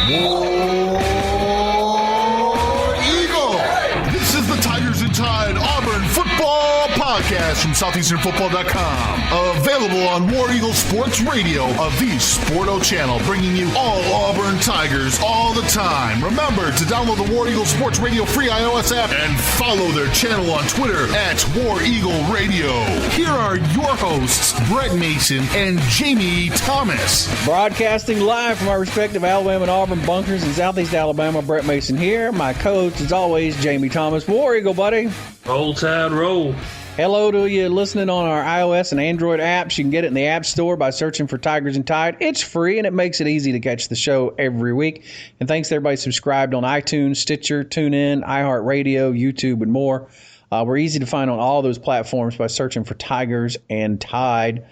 War Eagle! This is the Tigers and Tide Auburn Football Podcast from SoutheasternFootball.com. Available on War Eagle Sports Radio, a V Sporto channel, bringing you all Auburn Tigers all the time. Remember to download the War Eagle Sports Radio free iOS app and follow their channel on Twitter at War Eagle Radio. Here are your hosts, Brett Mason and Jamie Thomas. Broadcasting live from our respective Alabama and Auburn bunkers in Southeast Alabama, Brett Mason here. My coach, as always, Jamie Thomas. War Eagle, buddy. Roll Tide, roll. Hello to you listening on our iOS and Android apps. You can get it in the App Store by searching for Tigers and Tide. It's free, and it makes it easy to catch the show every week. And thanks to everybody subscribed on iTunes, Stitcher, TuneIn, iHeartRadio, YouTube, and more. We're easy to find on all those platforms by searching for Tigers and Tide.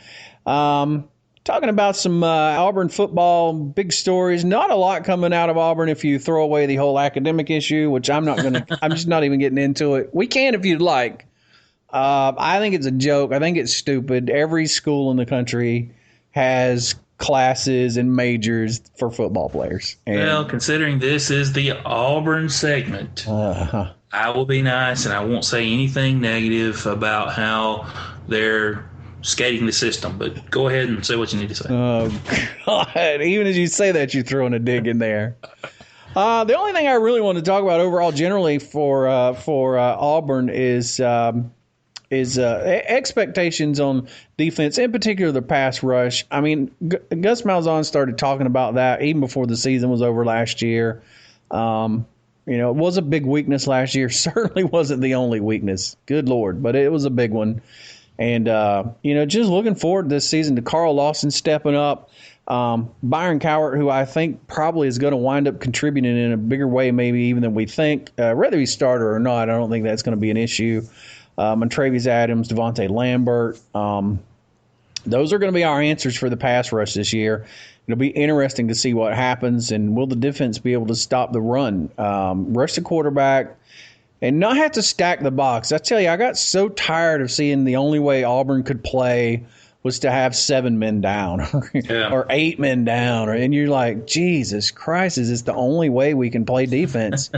Talking about some Auburn football, big stories. Not a lot coming out of Auburn if you throw away the whole academic issue, which I'm just not even getting into it. We can if you'd like. I think it's a joke. I think it's stupid. Every school in the country has classes and majors for football players. And, well, considering this is the Auburn segment, I will be nice and I won't say anything negative about how they're skating the system. But go ahead and say what you need to say. Oh, God. Even as you say that, you're throwing a dig in there. The only thing I really want to talk about overall generally for Auburn is expectations on defense, in particular the pass rush. I mean, Gus Malzahn started talking about that even before the season was over last year. It was a big weakness last year. Certainly wasn't the only weakness. Good Lord. But it was a big one. And, just looking forward this season to Carl Lawson stepping up. Byron Cowart, who I think probably is going to wind up contributing in a bigger way maybe even than we think. Whether he's starter or not, I don't think that's going to be an issue. Montravius Adams, Devontae Lambert. Those are going to be our answers for the pass rush this year. It'll be interesting to see what happens, and will the defense be able to stop the run, rush the quarterback, and not have to stack the box. I tell you, I got so tired of seeing the only way Auburn could play was to have 7 men down or 8 men down. And you're like, Jesus Christ, is this the only way we can play defense?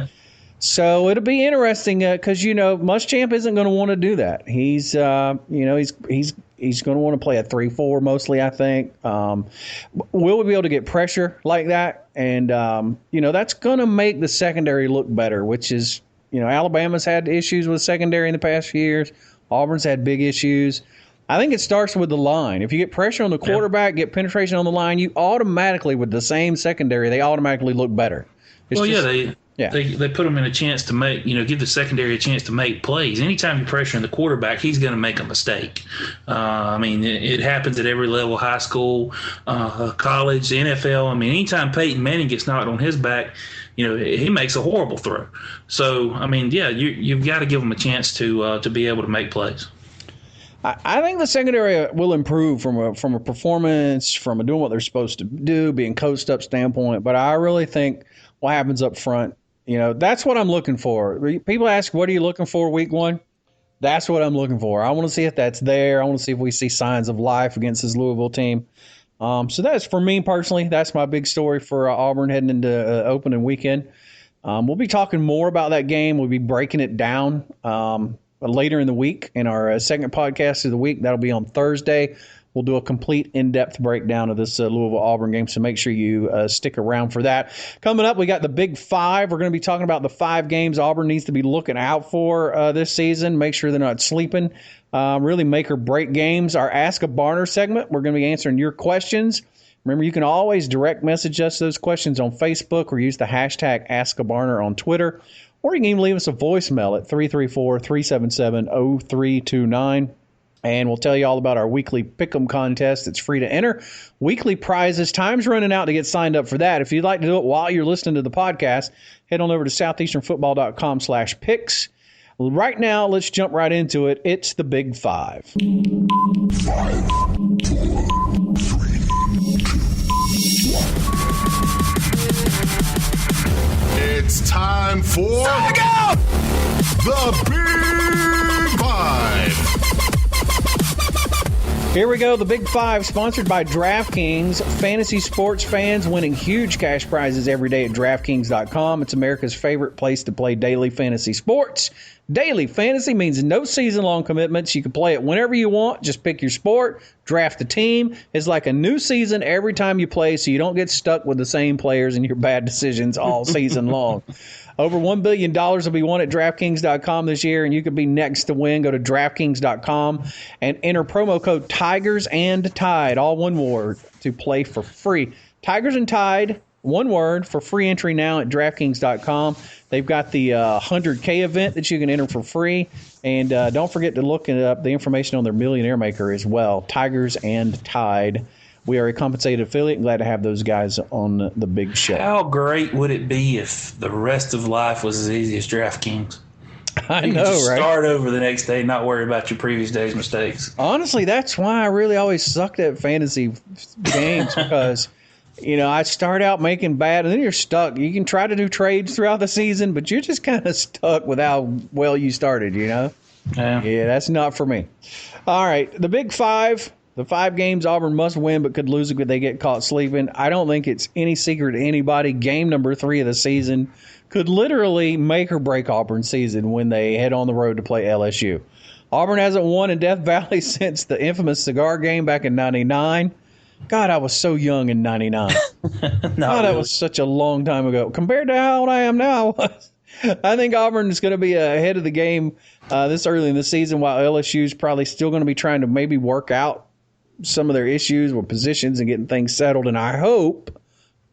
So it'll be interesting because, Muschamp isn't going to want to do that. He's going to want to play a 3-4 mostly, I think. Will we be able to get pressure like that? And, that's going to make the secondary look better, which is, Alabama's had issues with secondary in the past few years. Auburn's had big issues. I think it starts with the line. If you get pressure on the quarterback, get penetration on the line, you automatically, with the same secondary, they automatically look better. They put them in a chance to make, give the secondary a chance to make plays. Anytime you pressure the quarterback, he's going to make a mistake. It happens at every level, high school, college, the NFL. Anytime Peyton Manning gets knocked on his back, he makes a horrible throw. So, you've got to give him a chance to be able to make plays. I think the secondary will improve from a performance, from doing what they're supposed to do, being coached up standpoint. But I really think what happens up front, that's what I'm looking for. People ask, what are you looking for week 1? That's what I'm looking for. I want to see if that's there. I want to see if we see signs of life against this Louisville team. So that's, for me personally, that's my big story for Auburn heading into opening weekend. We'll be talking more about that game. We'll be breaking it down later in the week in our second podcast of the week. That'll be on Thursday. We'll do a complete in-depth breakdown of this Louisville-Auburn game, so make sure you stick around for that. Coming up, we got the Big Five. We're going to be talking about the 5 games Auburn needs to be looking out for this season. Make sure they're not sleeping. Really make or break games. Our Ask a Barner segment, we're going to be answering your questions. Remember, you can always direct message us those questions on Facebook or use the hashtag AskABarner on Twitter. Or you can even leave us a voicemail at 334-377-0329. And we'll tell you all about our weekly Pick'em contest. It's free to enter. Weekly prizes. Time's running out to get signed up for that. If you'd like to do it while you're listening to the podcast, head on over to southeasternfootball.com/picks. Right now, let's jump right into it. It's the Big Five. 5, 4, 3, 2, 1. It's time for the Big Five. Here we go. The Big Five, sponsored by DraftKings. Fantasy sports fans winning huge cash prizes every day at DraftKings.com. It's America's favorite place to play daily fantasy sports. Daily fantasy means no season-long commitments. You can play it whenever you want. Just pick your sport, draft a team. It's like a new season every time you play, so you don't get stuck with the same players and your bad decisions all season long. Over $1 billion will be won at DraftKings.com this year, and you could be next to win. Go to DraftKings.com and enter promo code Tigers and Tide, all one word, to play for free. Tigers and Tide, one word, for free entry now at DraftKings.com. They've got the 100K event that you can enter for free. And don't forget to look up the information on their Millionaire Maker as well, Tigers and Tide. We are a compensated affiliate. Glad to have those guys on the big show. How great would it be if the rest of life was as easy as DraftKings? I You know, could just right? start over the next day, not worry about your previous day's mistakes. Honestly, that's why I really always sucked at fantasy games because, I start out making bad, and then you're stuck. You can try to do trades throughout the season, but you're just kind of stuck with how well you started, Yeah. Yeah, that's not for me. All right, the Big Five. The 5 games Auburn must win but could lose if they get caught sleeping. I don't think it's any secret to anybody. Game number 3 of the season could literally make or break Auburn's season when they head on the road to play LSU. Auburn hasn't won in Death Valley since the infamous cigar game back in 99. God, I was so young in 99. That was such a long time ago. Compared to how old I am now, I think Auburn is going to be ahead of the game this early in the season, while LSU is probably still going to be trying to maybe work out some of their issues with positions and getting things settled. And I hope,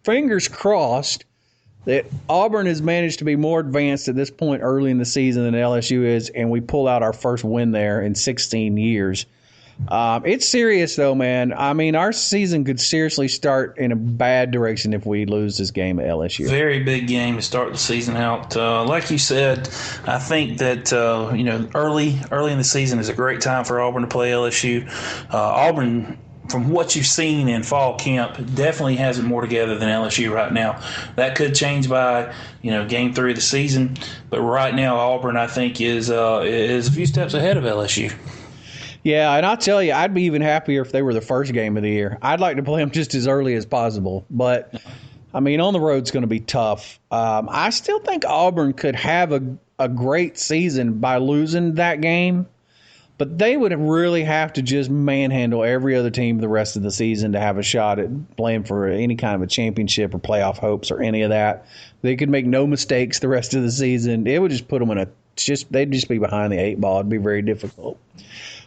fingers crossed, that Auburn has managed to be more advanced at this point early in the season than LSU is, and we pull out our first win there in 16 years. It's serious, though, man. I mean, our season could seriously start in a bad direction if we lose this game at LSU. Very big game to start the season out. Like you said, I think that early in the season is a great time for Auburn to play LSU. Auburn, from what you've seen in fall camp, definitely has it more together than LSU right now. That could change by game 3 of the season, but right now Auburn, I think, is a few steps ahead of LSU. Yeah, and I'll tell you, I'd be even happier if they were the first game of the year. I'd like to play them just as early as possible. But, I mean, on the road's going to be tough. I still think Auburn could have a great season by losing that game. But they would really have to just manhandle every other team the rest of the season to have a shot at playing for any kind of a championship or playoff hopes or any of that. They could make no mistakes the rest of the season. It would just put them in they'd just be behind the 8 ball. It'd be very difficult.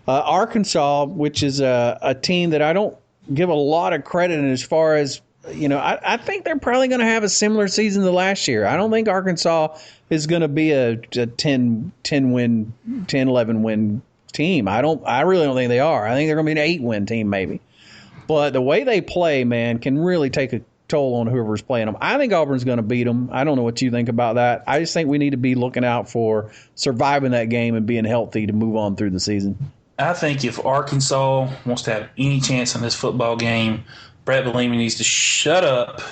Arkansas, which is a team that I don't give a lot of credit in as far as, I think they're probably going to have a similar season to last year. I don't think Arkansas is going to be a 10 win, 10, 11 win team. I really don't think they are. I think they're going to be an 8-win team maybe. But the way they play, man, can really take a toll on whoever's playing them. I think Auburn's going to beat them. I don't know what you think about that. I just think we need to be looking out for surviving that game and being healthy to move on through the season. I think if Arkansas wants to have any chance in this football game, Brett Bellamy needs to shut up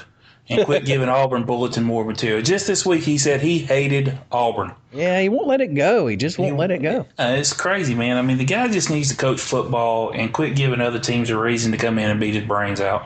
and quit giving Auburn bulletin board material. Just this week, he said he hated Auburn. Yeah, he won't let it go. He just won't let it go. It's crazy, man. I mean, the guy just needs to coach football and quit giving other teams a reason to come in and beat his brains out.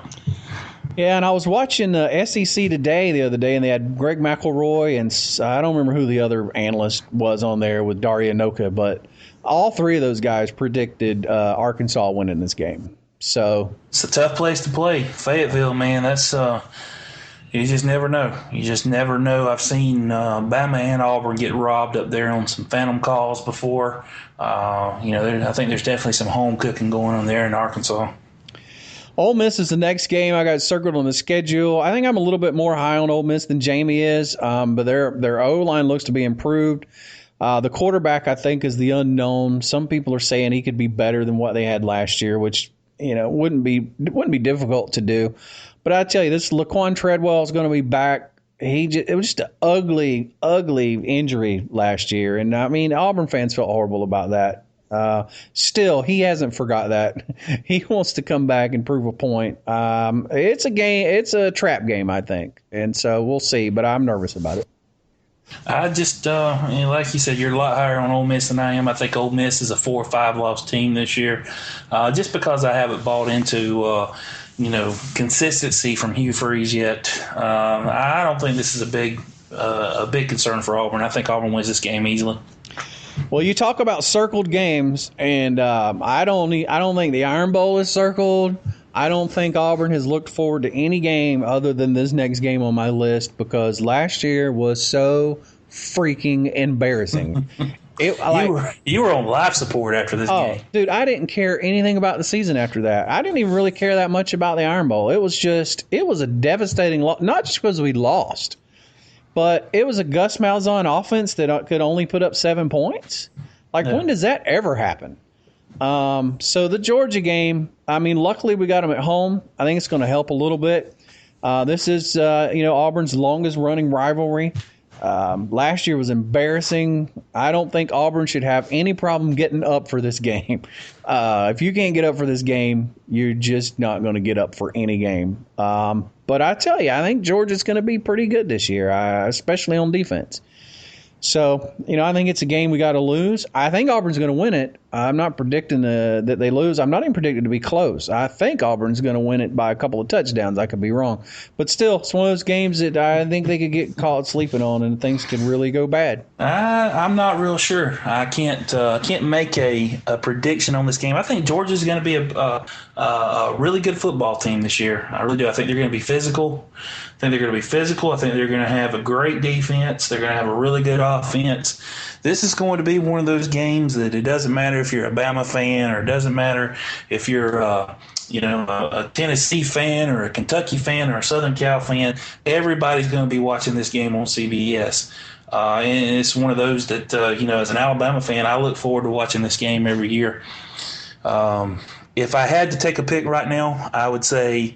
Yeah, and I was watching SEC Today the other day, and they had Greg McElroy, and I don't remember who the other analyst was on there with Daria Noka, but all 3 of those guys predicted Arkansas winning this game. So it's a tough place to play. Fayetteville, man, that's you just never know. You just never know. I've seen Bama and Auburn get robbed up there on some phantom calls before. I think there's definitely some home cooking going on there in Arkansas. Ole Miss is the next game I got circled on the schedule. I think I'm a little bit more high on Ole Miss than Jamie is, but their O-line looks to be improved. The quarterback, I think, is the unknown. Some people are saying he could be better than what they had last year, which wouldn't be difficult to do. But I tell you, this Laquan Treadwell is going to be back. It was just an ugly, ugly injury last year, and I mean Auburn fans felt horrible about that. Still, he hasn't forgot that. He wants to come back and prove a point. It's a game. It's a trap game, I think, and so we'll see. But I'm nervous about it. I just, like you said, you're a lot higher on Ole Miss than I am. I think Ole Miss is a 4 or 5 loss team this year, just because I haven't bought into, consistency from Hugh Freeze yet. I don't think this is a big concern for Auburn. I think Auburn wins this game easily. Well, you talk about circled games, and I don't think the Iron Bowl is circled. I don't think Auburn has looked forward to any game other than this next game on my list, because last year was so freaking embarrassing. You were on life support after this game. Dude, I didn't care anything about the season after that. I didn't even really care that much about the Iron Bowl. It was a devastating loss, not just because we lost, but it was a Gus Malzahn offense that could only put up 7 points. When does that ever happen? So the Georgia game, luckily we got them at home. I think it's going to help a little bit. This is, Auburn's longest running rivalry. Last year was embarrassing. I don't think Auburn should have any problem getting up for this game. If you can't get up for this game, you're just not going to get up for any game. But I tell you, I think Georgia's going to be pretty good this year, especially on defense. So, I think it's a game we got to lose. I think Auburn's going to win it. I'm not predicting that they lose. I'm not even predicting it to be close. I think Auburn's going to win it by a couple of touchdowns. I could be wrong. But still, it's one of those games that I think they could get caught sleeping on and things could really go bad. I'm not real sure. I can't make a prediction on this game. I think Georgia's going to be a really good football team this year. I really do. I think they're going to be physical. I think they're going to have a great defense. They're going to have a really good offense. This is going to be one of those games that it doesn't matter if you're a Bama fan, or it doesn't matter if you're a Tennessee fan or a Kentucky fan or a Southern Cal fan. Everybody's going to be watching this game on CBS. And it's one of those that, as an Alabama fan, I look forward to watching this game every year. If I had to take a pick right now, I would say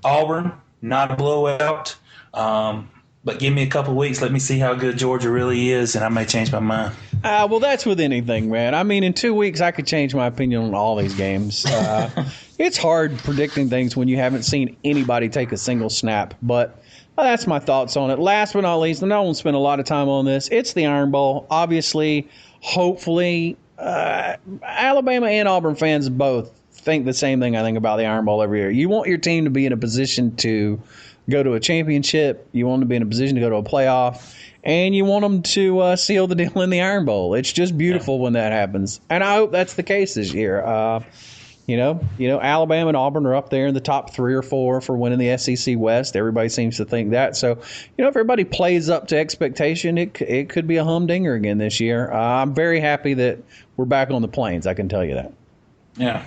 Auburn, not a blowout. But give me a couple of weeks. Let me see how good Georgia really is, and I may change my mind. Well, that's with anything, man. In 2 weeks, I could change my opinion on all these games. It's hard predicting things when you haven't seen anybody take a single snap. But that's my thoughts on it. Last but not least, and I won't spend a lot of time on this, it's the Iron Bowl. Obviously, hopefully, Alabama and Auburn fans both think the same thing I think about the Iron Bowl every year. You want your team to be in a position to go to a championship, you want them to be in a position to go to a playoff, and you want them to seal the deal in the Iron Bowl. It's just beautiful when that happens, and I hope that's the case this year. Alabama and Auburn are up there in the top 3 or 4 for winning the SEC West. Everybody seems to think that. So, if everybody plays up to expectation, it could be a humdinger again this year. I'm very happy that we're back on the plains. I can tell you that. Yeah.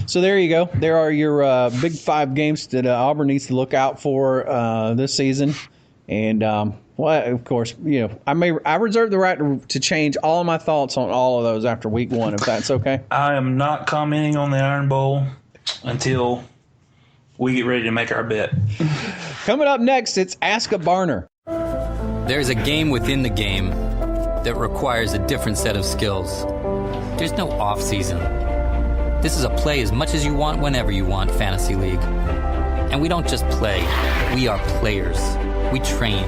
So there you go. There are your big 5 games that Auburn needs to look out for this season. And, of course, I reserve the right to change all of my thoughts on all of those after week 1, if that's okay. I am not commenting on the Iron Bowl until we get ready to make our bet. Coming up next, it's Ask a Barner. There's a game within the game that requires a different set of skills. There's no off season. This is a play as much as you want, whenever you want, fantasy league. And we don't just play, we are players. We train,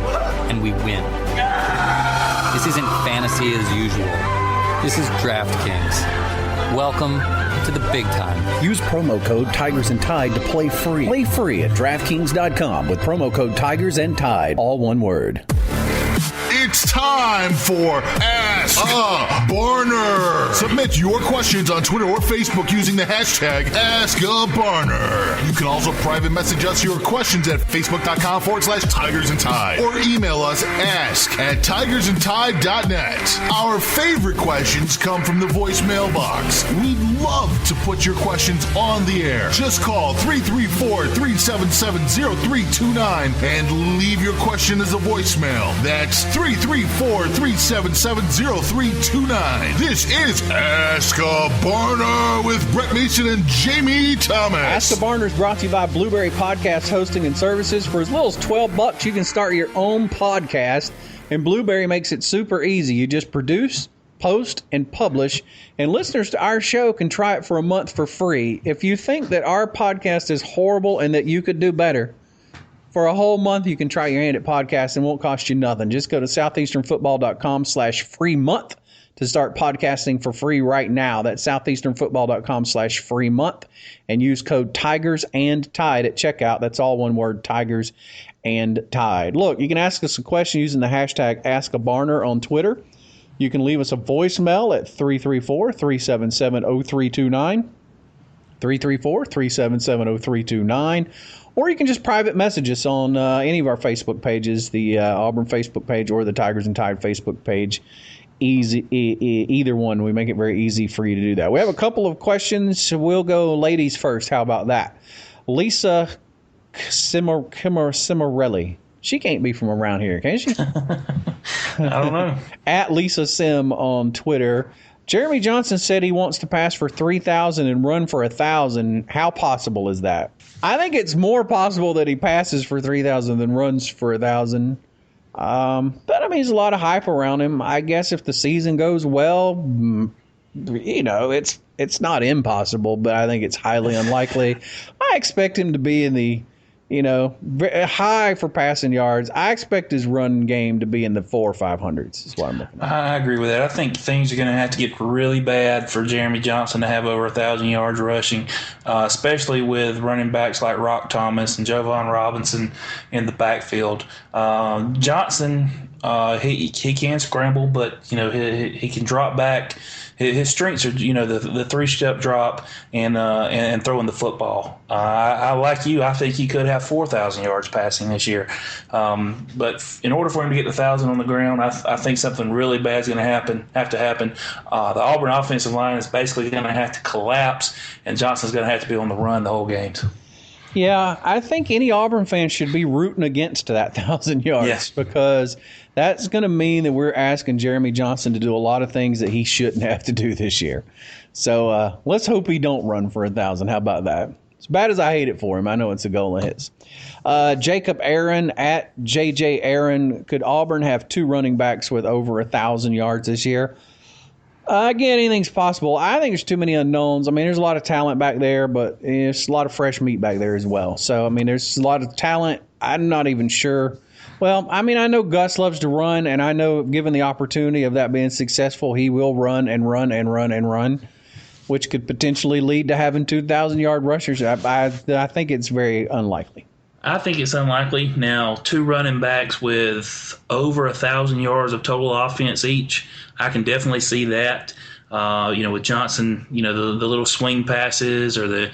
and we win. This isn't fantasy as usual. This is DraftKings. Welcome to the big time. Use promo code Tigers and Tide to play free. Play free at DraftKings.com with promo code Tigers and Tide, all one word. It's time for Ask a Barner. Submit your questions on Twitter or Facebook using the hashtag AskABarner. You can also private message us your questions at Facebook.com/TigersAndTide or email us ask@TigersAndTide.net. Our favorite questions come from the voicemail box. We'd love to put your questions on the air. Just call 334-377-0329 and leave your question as a voicemail. That's 334-377-0329. This is Ask a Barner with Brett Mason and Jamie Thomas. Ask a Barner is brought to you by Blueberry Podcast Hosting and Services. For as little as $12, you can start your own podcast, and Blueberry makes it super easy. You just produce, post, and publish, and listeners to our show can try it for a month for free. If you think that our podcast is horrible and that you could do better, For a whole month, you can try your hand at podcasting. It won't cost you nothing. Just go to southeasternfootball.com/free month to start podcasting for free right now. That's southeasternfootball.com/free month, and use code Tigers and Tide at checkout. That's all one word, Tigers and Tide. Look, you can ask us a question using the hashtag AskABarner on Twitter. You can leave us a voicemail at 334-377-0329, 334-377-0329. Or you can just private message us on any of our Facebook pages, the Auburn Facebook page or the Tigers and Tide Facebook page. Either one. We make it very easy for you to do that. We have a couple of questions. We'll go ladies first. How about that? Lisa Cimarelli. She can't be from around here, can she? I don't know. At Lisa Sim on Twitter. Jeremy Johnson said he wants to pass for 3,000 and run for 1,000. How possible is that? I think it's more possible that he passes for 3,000 than runs for 1,000. But I mean, there's a lot of hype around him. I guess if the season goes well, it's not impossible, but I think it's highly unlikely. I expect him to be in the, high for passing yards. I expect his run game to be in the 400s or 500s is what I'm looking at. I agree with that. I think things are going to have to get really bad for Jeremy Johnson to have over 1,000 yards rushing, especially with running backs like Rock Thomas and Jovan Robinson in the backfield. Johnson, he can scramble, but he can drop back. His strengths are, the three-step drop and throwing the football. I like you. I think he could have 4,000 yards passing this year. But in order for him to get the 1,000 on the ground, I think something really bad is going to have to happen. The Auburn offensive line is basically going to have to collapse, and Johnson's going to have to be on the run the whole game. Yeah, I think any Auburn fan should be rooting against that 1,000 yards because that's going to mean that we're asking Jeremy Johnson to do a lot of things that he shouldn't have to do this year. So let's hope he don't run for 1,000. How about that? As bad as I hate it for him, I know it's a goal of his. Jacob Aaron at JJ Aaron. Could Auburn have two running backs with over 1,000 yards this year? Again, anything's possible. I think there's too many unknowns. I mean, there's a lot of talent back there, but there's a lot of fresh meat back there as well. So, I mean, there's a lot of talent. I'm not even sure. Well, I mean, I know Gus loves to run, and I know given the opportunity of that being successful, he will run and run and run and run, which could potentially lead to having 2,000-yard rushers. I think it's very unlikely. I think it's unlikely. Now, two running backs with over 1,000 yards of total offense each, I can definitely see that. With Johnson, the little swing passes or the,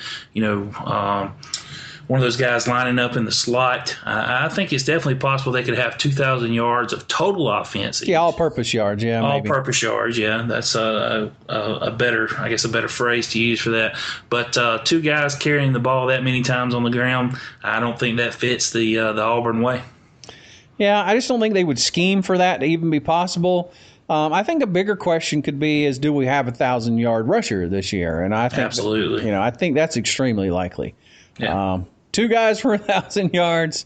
one of those guys lining up in the slot. I think it's definitely possible they could have 2,000 yards of total offense each. Yeah, all-purpose yards, yeah. All-purpose yards, yeah. That's a better phrase to use for that. But two guys carrying the ball that many times on the ground, I don't think that fits the Auburn way. Yeah, I just don't think they would scheme for that to even be possible. I think a bigger question could be is, do we have a 1,000-yard rusher this year? And I think absolutely. I think that's extremely likely. Yeah. Two guys for 1,000 yards.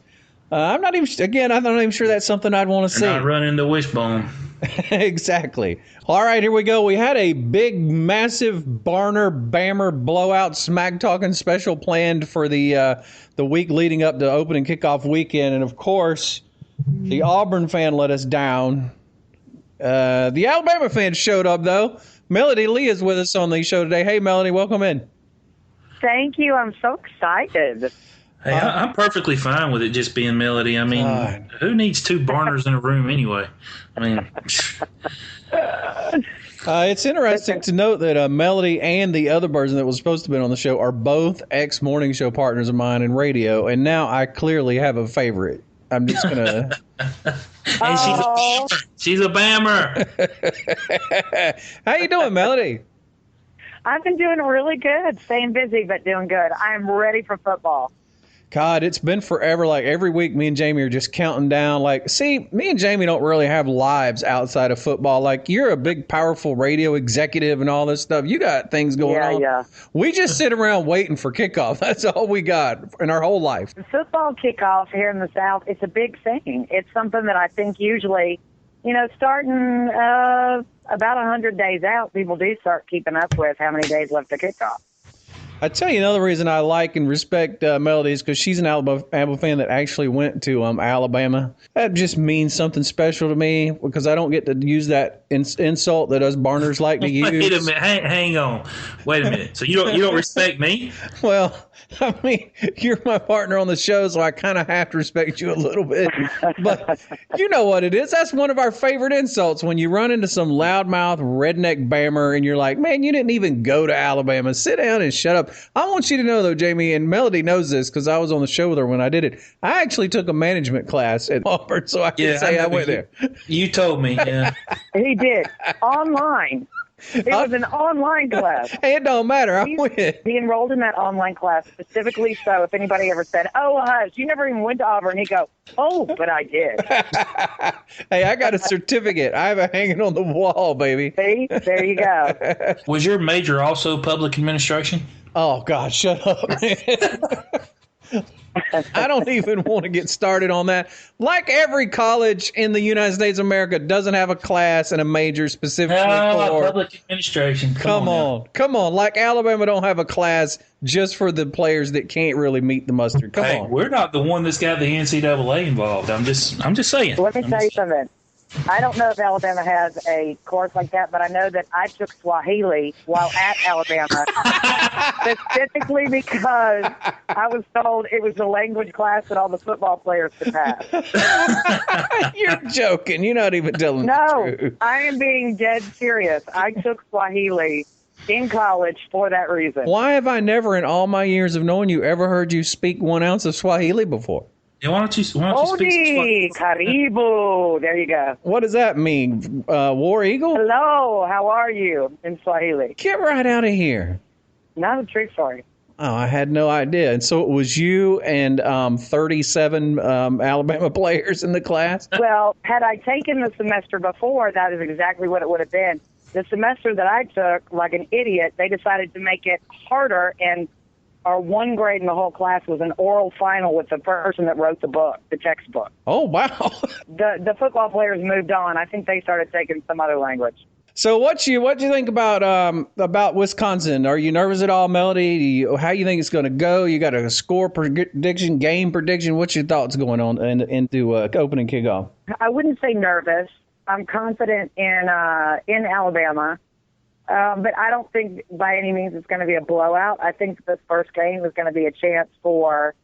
I'm not even sure that's something I'd want to see. Not running the wishbone. Exactly. All right, here we go. We had a big, massive Bammer blowout smack talking special planned for the week leading up to opening kickoff weekend, and of course, the Auburn fan let us down. The Alabama fan showed up, though. Melody Lee is with us on the show today. Hey, Melody, welcome in. Thank you. I'm so excited. Hey, I'm perfectly fine with it just being Melody. I mean, who needs two Barners in a room anyway? I mean, it's interesting to note that Melody and the other person that was supposed to be on the show are both ex-morning show partners of mine in radio, and now I clearly have a favorite. I'm just going to... And she's a Bammer. How you doing, Melody? I've been doing really good, staying busy, but doing good. I'm ready for football. God, it's been forever. Like every week, me and Jamie are just counting down. Like, see, me and Jamie don't really have lives outside of football. Like, you're a big, powerful radio executive and all this stuff. You got things going on. Yeah. We just sit around waiting for kickoff. That's all we got in our whole life. Football kickoff here in the South, it's a big thing. It's something that I think usually, starting about 100 days out, people do start keeping up with how many days left to kickoff. I tell you another reason I like and respect Melody is because she's an Alabama fan that actually went to Alabama. That just means something special to me because I don't get to use that insult that us Barners like to use. Wait a minute, hang on. Wait a minute. So you don't respect me? Well, I mean, you're my partner on the show, so I kind of have to respect you a little bit. But you know what it is. That's one of our favorite insults when you run into some loudmouth redneck Bammer and you're like, man, you didn't even go to Alabama. Sit down and shut up. I want you to know, though, Jamie, and Melody knows this because I was on the show with her when I did it. I actually took a management class at Auburn, so I can say I went there. You told me, yeah. He did. Online. It was an online class. It don't matter. I went. He enrolled in that online class specifically so if anybody ever said, oh, hush, you never even went to Auburn, he'd go, oh, but I did. Hey, I got a certificate. I have it hanging on the wall, baby. See? There you go. Was your major also public administration? Oh, God, shut up, man. I don't even want to get started on that. Like every college in the United States of America doesn't have a class and a major specifically for public administration. Come on. Like Alabama don't have a class just for the players that can't really meet the mustard. Come on. We're not the one that's got the NCAA involved. I'm just saying. Let me tell you something. I don't know if Alabama has a course like that, but I know that I took Swahili while at Alabama, specifically because I was told it was the language class that all the football players could pass. You're joking. You're not even telling the truth. No, I am being dead serious. I took Swahili in college for that reason. Why have I never in all my years of knowing you ever heard you speak 1 ounce of Swahili before? Yeah, why don't you speak Odi, Karibu. There you go. What does that mean? War Eagle? Hello, how are you in Swahili? Get right out of here. Not a true story. Oh, I had no idea. And so it was you and 37 Alabama players in the class? Well, had I taken the semester before, that is exactly what it would have been. The semester that I took, like an idiot, they decided to make it harder, and our one grade in the whole class was an oral final with the person that wrote the book, the textbook. Oh, wow. The football players moved on. I think they started taking some other language. So what you think about Wisconsin? Are you nervous at all, Melody? How you think it's going to go? You got a score prediction, game prediction? What's your thoughts going on into opening kickoff? I wouldn't say nervous. I'm confident in Alabama. But I don't think by any means it's going to be a blowout. I think this first game is going to be a chance for,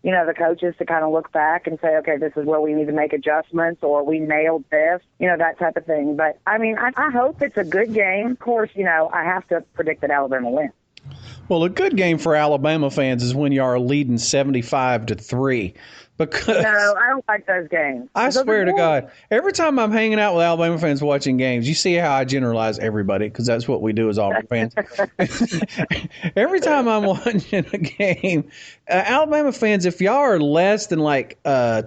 the coaches to kind of look back and say, okay, this is where we need to make adjustments, or we nailed this, that type of thing. But, I mean, I hope it's a good game. Of course, I have to predict that Alabama wins. Well, a good game for Alabama fans is when you are leading 75-3. Because no, I don't like those games. I swear to God, every time I'm hanging out with Alabama fans watching games, you see how I generalize everybody because that's what we do as Auburn fans. Every time I'm watching a game, Alabama fans, if y'all are less than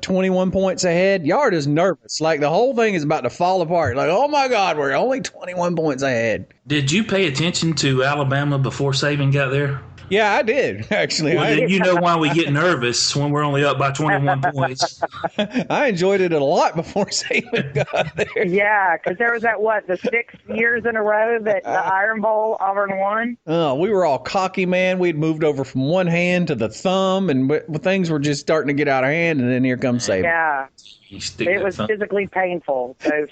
21 points ahead, y'all are just nervous. Like the whole thing is about to fall apart. Like, oh my God, we're only 21 points ahead. Did you pay attention to Alabama before Saban got there? Yeah, I did, actually. Well, then you know why we get nervous when we're only up by 21 points. I enjoyed it a lot before Saban got there. Yeah, because there was the 6 years in a row that the Iron Bowl Auburn won? We were all cocky, man. We'd moved over from one hand to the thumb, and things were just starting to get out of hand, and then here comes Saban. Yeah, it was physically painful, those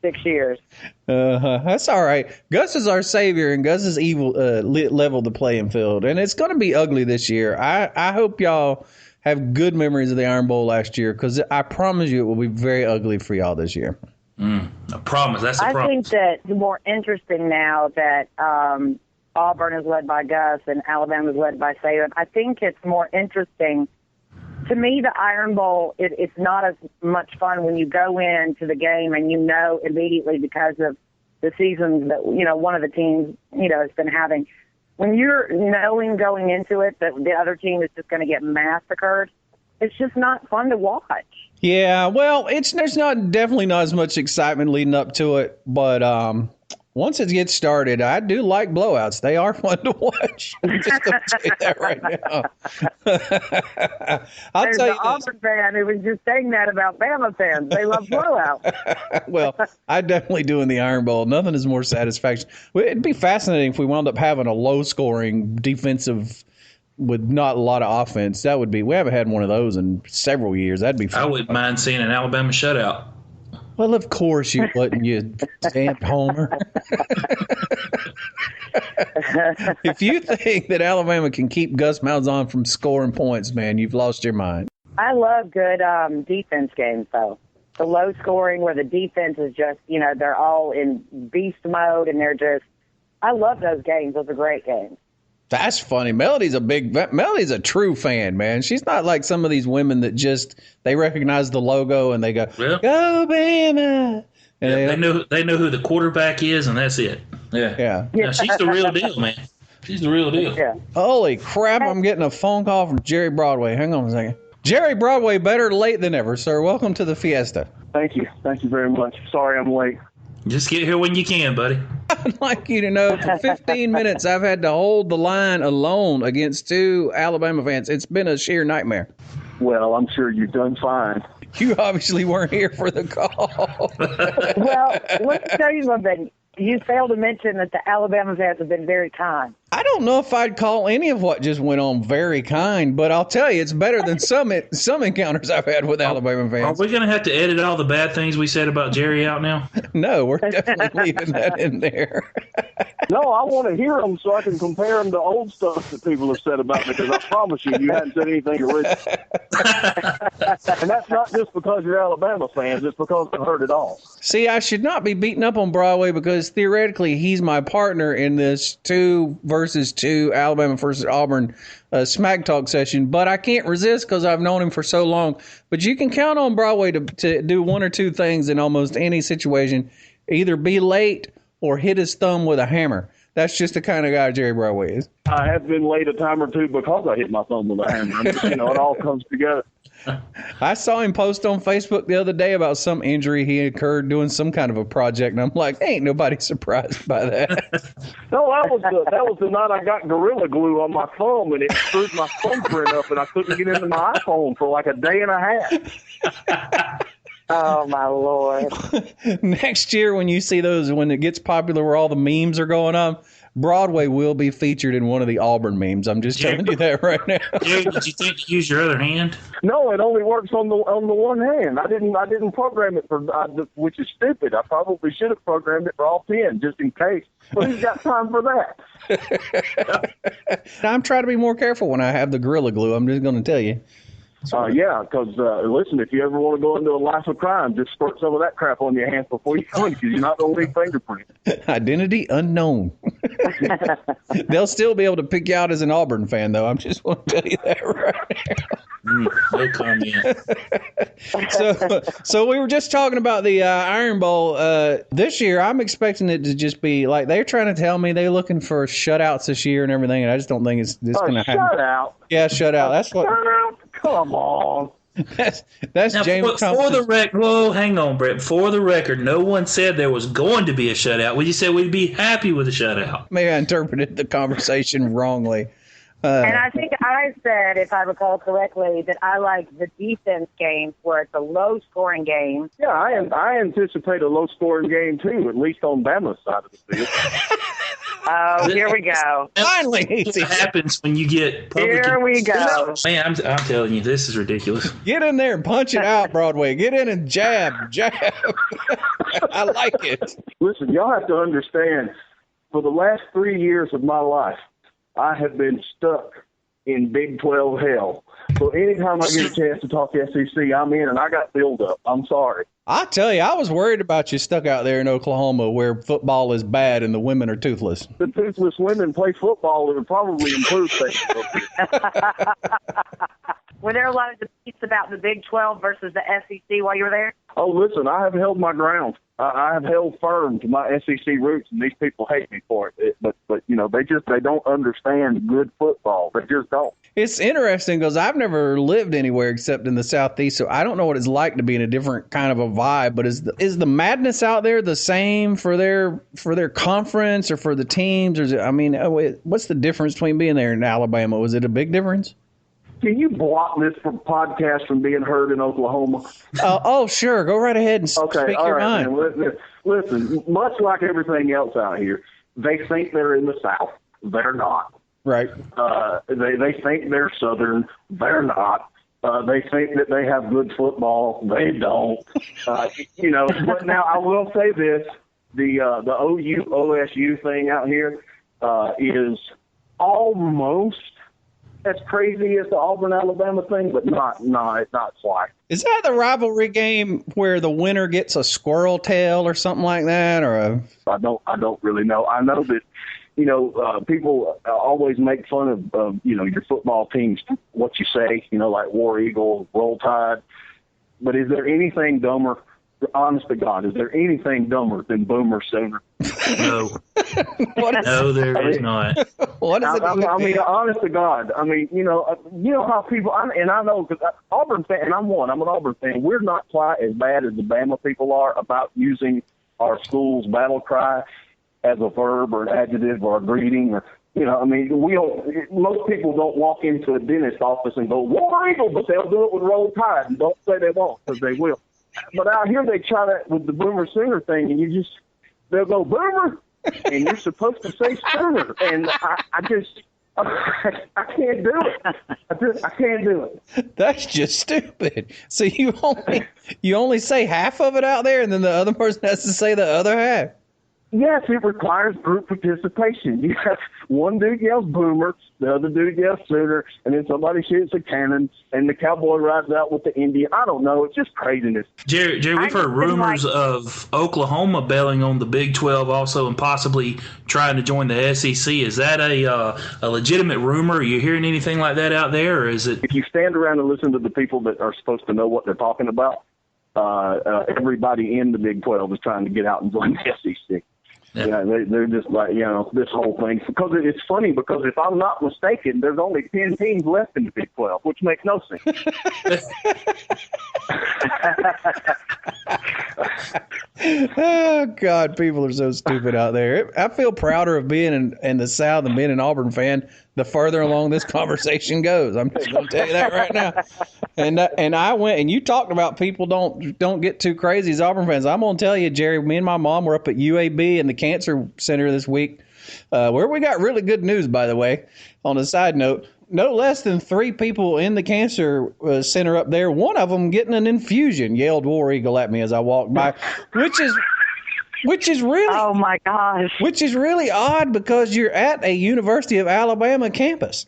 6 years. That's all right. Gus is our savior, and Gus is evil leveled the playing field, and it's going to be ugly this year. I hope y'all have good memories of the Iron Bowl last year, because I promise you it will be very ugly for y'all this year. I promise. That's a promise. I think that it's more interesting now that Auburn is led by Gus and Alabama is led by Saban. I think it's more interesting. To me, the Iron Bowl, it's not as much fun when you go into the game and immediately because of the seasons that, one of the teams, has been having. When you're knowing going into it that the other team is just going to get massacred, it's just not fun to watch. Yeah, well, there's definitely not as much excitement leading up to it, but once it gets started, I do like blowouts. They are fun to watch. I'm just going to tell you that right now. There's an Auburn fan who was just saying that about Bama fans. They love blowouts. Well, I definitely do in the Iron Bowl. Nothing is more satisfaction. It'd be fascinating if we wound up having a low-scoring defensive with not a lot of offense. That would be. We haven't had one of those in several years. That'd be fun. I wouldn't mind seeing an Alabama shutout. Well, of course you wouldn't, you stamped homer. If you think that Alabama can keep Gus Malzahn from scoring points, man, you've lost your mind. I love good defense games, though. The low scoring where the defense is just, they're all in beast mode and they're just, I love those games. Those are great games. That's funny. Melody's a true fan, man. She's not like some of these women that just, they recognize the logo and they go, well, go Bama. And they know who the quarterback is, and that's it. Yeah. No, she's the real deal, man. She's the real deal. Yeah. Holy crap, I'm getting a phone call from Jerry Broadway. Hang on a second. Jerry Broadway, better late than ever, sir. Welcome to the Fiesta. Thank you. Thank you very much. Sorry I'm late. Just get here when you can, buddy. I'd like you to know for 15 minutes I've had to hold the line alone against two Alabama fans. It's been a sheer nightmare. Well, I'm sure you've done fine. You obviously weren't here for the call. Well, let me tell you something. You failed to mention that the Alabama fans have been very kind. I don't know if I'd call any of what just went on very kind, but I'll tell you, it's better than some encounters I've had with Alabama fans. Are we going to have to edit all the bad things we said about Jerry out now? No, we're definitely leaving that in there. No, I want to hear them so I can compare them to old stuff that people have said about me, because I promise you hadn't said anything original. And that's not just because you're Alabama fans. It's because I've heard it all. See, I should not be beating up on Broadway because theoretically he's my partner in this 2 versus 2 Alabama versus Auburn Smack Talk session, but I can't resist because I've known him for so long. But you can count on Broadway to do one or two things in almost any situation, either be late or hit his thumb with a hammer. That's just the kind of guy Jerry Broadway is. I have been late a time or two because I hit my thumb with a hammer. It all comes together. I saw him post on Facebook the other day about some injury he incurred doing some kind of a project, and I'm like, ain't nobody surprised by that. No, that was the night I got Gorilla Glue on my thumb, and it screwed my thumbprint up, and I couldn't get into my iPhone for like a day and a half. Oh, my Lord. Next year when you see those, when it gets popular where all the memes are going on, Broadway will be featured in one of the Auburn memes. I'm just telling you that right now. Jerry, did you think to use your other hand? No, it only works on the one hand. I didn't program it for, which is stupid. I probably should have programmed it for all 10 just in case. But who's got time for that? I'm trying to be more careful when I have the Gorilla Glue. I'm just going to tell you. Yeah, because, listen, if you ever want to go into a life of crime, just squirt some of that crap on your hands before you go in, because you're not going to leave fingerprints. Identity unknown. They'll still be able to pick you out as an Auburn fan, though. I'm just going to tell you that right now. No comment. So we were just talking about the Iron Bowl. This year, I'm expecting it to just be like they're trying to tell me they're looking for shutouts this year and everything, and I just don't think it's going to happen. Shutout? Yeah, shutout. That's what. Shutout? Come on. That's now, James for the record. Whoa, hang on, Brett. For the record, no one said there was going to be a shutout. We just said we'd be happy with a shutout. Maybe I interpreted the conversation wrongly. And I think I said, if I recall correctly, that I like the defense games where it's a low-scoring game. Yeah, I anticipate a low-scoring game, too, at least on Bama's side of the field. Oh, here we go. Finally. What happens when you get Here we go. Man, I'm telling you, this is ridiculous. Get in there and punch it out, Broadway. Get in and jab. I like it. Listen, y'all have to understand, for the last 3 years of my life, I have been stuck in Big 12 hell. So anytime I get a chance to talk SEC, I'm in, and I got build up. I'm sorry. I tell you, I was worried about you stuck out there in Oklahoma where football is bad and the women are toothless. The toothless women play football, it would probably improve things. Were there a lot of debates about the Big 12 versus the SEC while you were there? Oh, listen, I have held my ground. I have held firm to my SEC roots, and these people hate me for it. But they don't understand good football. They just don't. It's interesting because I've never lived anywhere except in the Southeast, so I don't know what it's like to be in a different kind of a vibe. But is the madness out there the same for their conference or for the teams? Or what's the difference between being there in Alabama? Was it a big difference? Can you block this podcast from being heard in Oklahoma? Oh, sure. Go right ahead and speak your mind. Man. Listen, much like everything else out here, they think they're in the South. They're not. Right. They think they're Southern. They're not. They think that they have good football. They don't. But now I will say this: the OU OSU thing out here is almost as crazy as the Auburn Alabama thing, but it's not quite. Is that the rivalry game where the winner gets a squirrel tail or something like that, or I don't really know. I know that people always make fun of your football teams, what you say, like War Eagle, Roll Tide. But is there anything dumber? Honest to God, is there anything dumber than Boomer Sooner? No. No, there is not. What is it? Honest to God. How people, and I know because Auburn fan, and I'm an Auburn fan, we're not quite as bad as the Bama people are about using our school's battle cry as a verb or an adjective or a greeting or, we don't, most people don't walk into a dentist office and go, War Eagle, but they'll do it with Roll Tide, and don't say they won't, because they will. But out here they try that with the Boomer Sooner thing, and they'll go, Boomer, and you're supposed to say Sooner, and I can't do it. I can't do it. That's just stupid. So you only say half of it out there, and then the other person has to say the other half. Yes, it requires group participation. You have one dude yells Boomer, the other dude yells Sooner, and then somebody shoots a cannon, and the cowboy rides out with the Indian. I don't know. It's just craziness. Jerry, we've heard rumors of Oklahoma bailing on the Big 12 also and possibly trying to join the SEC. Is that a legitimate rumor? Are you hearing anything like that out there, or is it? If you stand around and listen to the people that are supposed to know what they're talking about, everybody in the Big 12 is trying to get out and join the SEC. Yeah, they're just like, this whole thing. Because it's funny because if I'm not mistaken, there's only 10 teams left in the Big 12, which makes no sense. Oh, God, people are so stupid out there. I feel prouder of being in the South and being an Auburn fan the further along this conversation goes. I'm just going to tell you that right now. And I went, and you talked about people don't get too crazy as Auburn fans. I'm going to tell you, Jerry, me and my mom were up at UAB in the Cancer Center this week, where we got really good news, by the way. On a side note, no less than 3 people in the Cancer Center up there, one of them getting an infusion, yelled War Eagle at me as I walked by, which is really, oh my gosh, which is really odd because you're at a University of Alabama campus.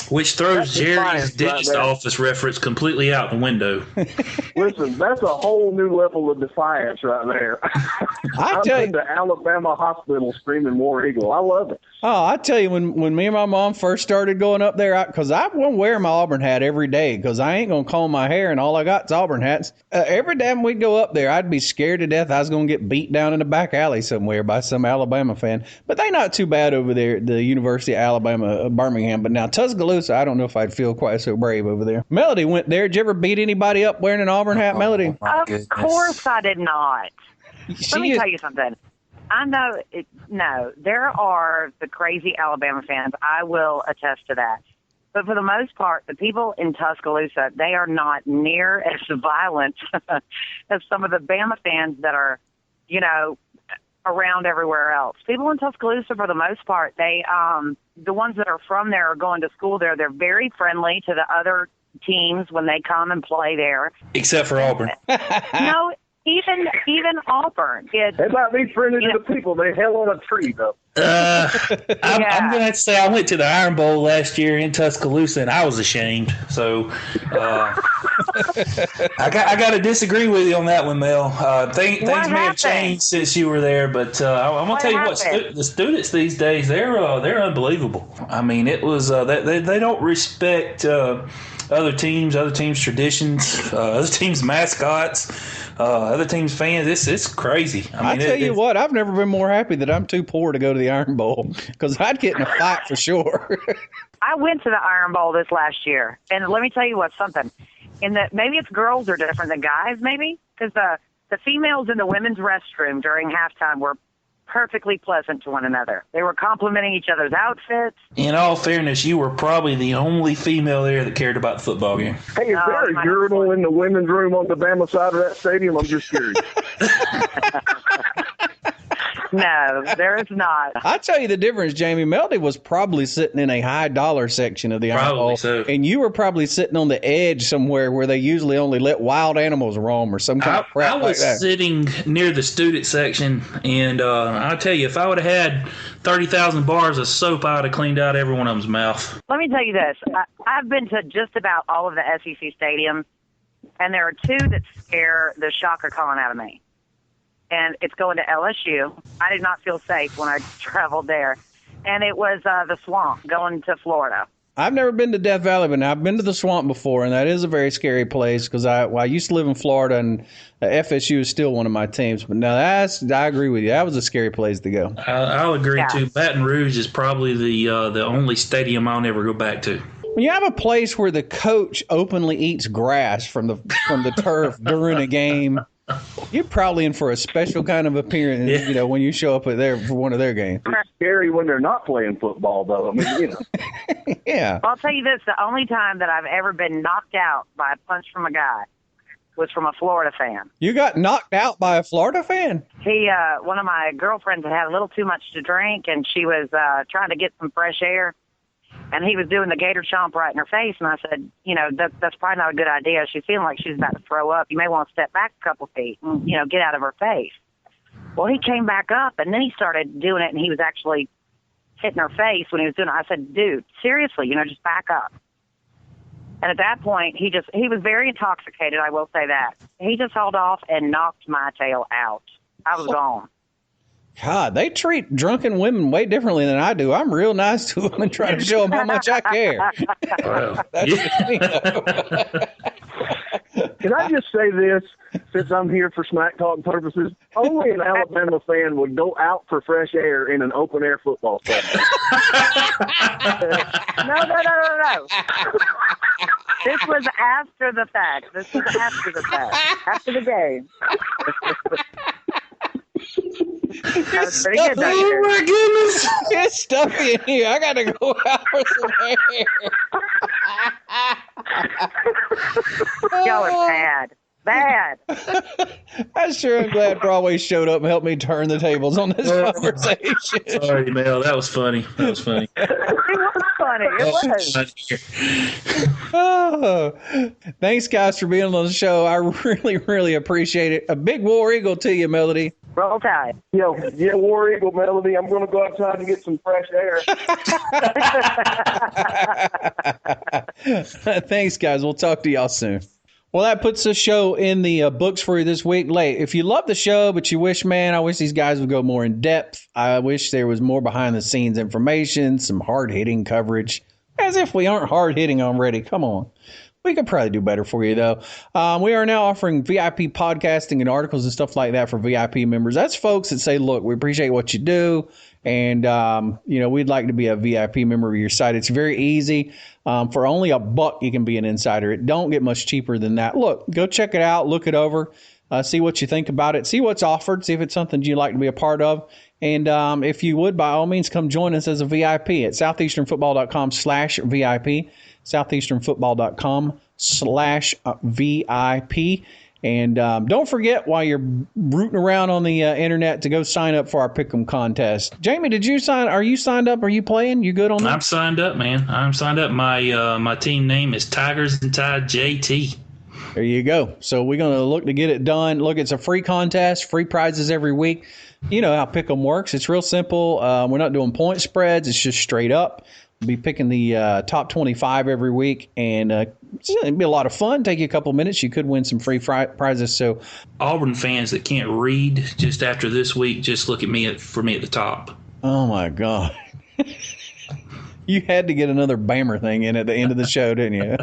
Which throws Jerry's dentist office reference completely out the window. Listen, that's a whole new level of defiance right there. I'm in the Alabama hospital screaming War Eagle. I love it. Oh, I tell you, when me and my mom first started going up there, because I won't wear my Auburn hat every day because I ain't going to comb my hair and all I got is Auburn hats. Every time we'd go up there, I'd be scared to death I was going to get beat down in the back alley somewhere by some Alabama fan. But they not too bad over there, the University of Alabama, Birmingham. But now Tuscaloosa, I don't know if I'd feel quite so brave over there. Melody went there. Did you ever beat anybody up wearing an Auburn hat, Melody? Of course I did not. Let me tell you something. I know no, there are the crazy Alabama fans. I will attest to that. But for the most part, the people in Tuscaloosa, they are not near as violent as some of the Bama fans that are, around everywhere else. People in Tuscaloosa, for the most part, they, the ones that are from there are going to school there. They're very friendly to the other teams when they come and play there. Except for Auburn. No, even Auburn. They might be friendly to the people. They hell on a tree, though. I'm going to have to say I went to the Iron Bowl last year in Tuscaloosa, and I was ashamed. So I got to disagree with you on that one, Mel. Things may have changed since you were there, but I'm going to tell you what, the students these days, they're unbelievable. I mean, it was they don't respect other teams' traditions, other teams' mascots, other teams' fans. It's crazy. I tell you what, I've never been more happy that I'm too poor to go to the Iron Bowl, because I'd get in a fight for sure. I went to the Iron Bowl this last year, and let me tell you something. Maybe it's girls are different than guys, maybe, because the females in the women's restroom during halftime were perfectly pleasant to one another. They were complimenting each other's outfits. In all fairness, you were probably the only female there that cared about the football game. Hey, is there a urinal in the women's room on the Bama side of that stadium? I'm just curious. No, there is not. I tell you the difference, Jamie. Melody was probably sitting in a high dollar section of the Iron Bowl, so. And you were probably sitting on the edge somewhere where they usually only let wild animals roam or some kind of crap like that. I was sitting near the student section, and I'll tell you, if I would have had 30,000 bars of soap, I would have cleaned out every one of them's mouth. Let me tell you this. I've been to just about all of the SEC stadiums, and there are two that scare the shocker calling out of me. And it's going to LSU. I did not feel safe when I traveled there. And it was the Swamp going to Florida. I've never been to Death Valley, but I've been to the Swamp before, and that is a very scary place because I used to live in Florida, and FSU is still one of my teams. But no, I agree with you. That was a scary place to go. I'll agree, too. Baton Rouge is probably the only stadium I'll never go back to. When you have a place where the coach openly eats grass from the turf during a game, you're probably in for a special kind of appearance, when you show up there for one of their games. It's scary when they're not playing football, though. I mean, Yeah. I'll tell you this, the only time that I've ever been knocked out by a punch from a guy was from a Florida fan. You got knocked out by a Florida fan? One of my girlfriends had a little too much to drink, and she was trying to get some fresh air. And he was doing the gator chomp right in her face. And I said, that's probably not a good idea. She's feeling like she's about to throw up. You may want to step back a couple feet and, get out of her face. Well, he came back up, and then he started doing it, and he was actually hitting her face when he was doing it. I said, dude, seriously, just back up. And at that point, he was very intoxicated, I will say that. He just hauled off and knocked my tail out. I was gone. God, they treat drunken women way differently than I do. I'm real nice to them and try to show them how much I care. Well, Can I just say this, since I'm here for Smack Talk purposes? Only an Alabama fan would go out for fresh air in an open-air football stadium. No. This was after the fact. After the game. That was pretty good, oh my goodness, it's stuffy in here. I gotta go out for some air. Y'all are bad. I sure am glad Broadway showed up and helped me turn the tables on this conversation. Sorry, Mel. That was funny. It was funny. It was. Oh, thanks, guys, for being on the show. I really, really appreciate it. A big War Eagle to you, Melody. Roll Tide. Yeah, War Eagle, Melody. I'm going to go outside and get some fresh air. Thanks, guys. We'll talk to y'all soon. Well, that puts the show in the books for you this week. If you love the show, but you wish, I wish these guys would go more in depth. I wish there was more behind-the-scenes information, some hard-hitting coverage. As if we aren't hard-hitting already. Come on. We could probably do better for you, though. We are now offering VIP podcasting and articles and stuff like that for VIP members. That's folks that say, look, we appreciate what you do, and, we'd like to be a VIP member of your site. It's very easy. For only $1, you can be an insider. It don't get much cheaper than that. Look, go check it out. Look it over. See what you think about it. See what's offered. See if it's something you'd like to be a part of. And if you would, by all means, come join us as a VIP at southeasternfootball.com/VIP, southeasternfootball.com/VIP. And don't forget, while you're rooting around on the internet, to go sign up for our Pick'em contest. Jamie, are you signed up? Are you playing? You good on that? I'm signed up, man. I'm signed up. My team name is Tigers and Tide JT. There you go. So we're going to look to get it done. Look, it's a free contest, free prizes every week. You know how Pick'em works. It's real simple. We're not doing point spreads. It's just straight up. We'll be picking the top 25 every week, and it'll be a lot of fun. Take you a couple minutes. You could win some free prizes. So, Auburn fans that can't read just after this week, just look at me for me at the top. Oh my God. You had to get another Bammer thing in at the end of the show, didn't you?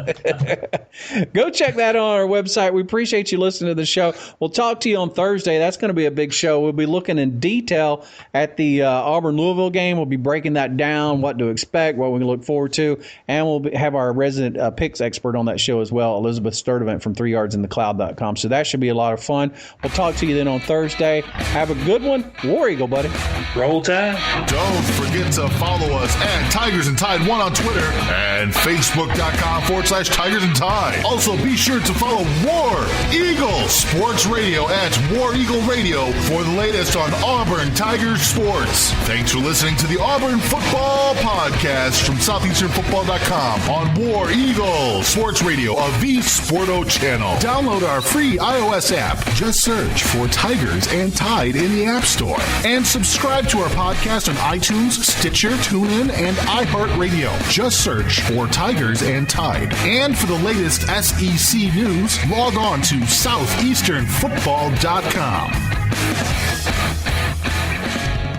Go check that on our website. We appreciate you listening to the show. We'll talk to you on Thursday. That's going to be a big show. We'll be looking in detail at the Auburn-Louisville game. We'll be breaking that down, what to expect, what we can look forward to, and we'll have our resident picks expert on that show as well, Elizabeth Sturdivant from 3yardsinthecloud.com. So that should be a lot of fun. We'll talk to you then on Thursday. Have a good one. War Eagle, buddy. Roll Tide. Don't forget to follow us at Tigers and Tide 1 on Twitter and Facebook.com/Tigers and Tide. Also, be sure to follow War Eagle Sports Radio at War Eagle Radio for the latest on Auburn Tigers sports. Thanks for listening to the Auburn Football Podcast from SoutheasternFootball.com on War Eagle Sports Radio of the Sporto channel. Download our free iOS app. Just search for Tigers and Tide in the App Store. And subscribe to our podcast on iTunes, Stitcher, TuneIn, and iHeartRadio. Just search for Tigers and Tide. And for the latest SEC news, log on to SoutheasternFootball.com.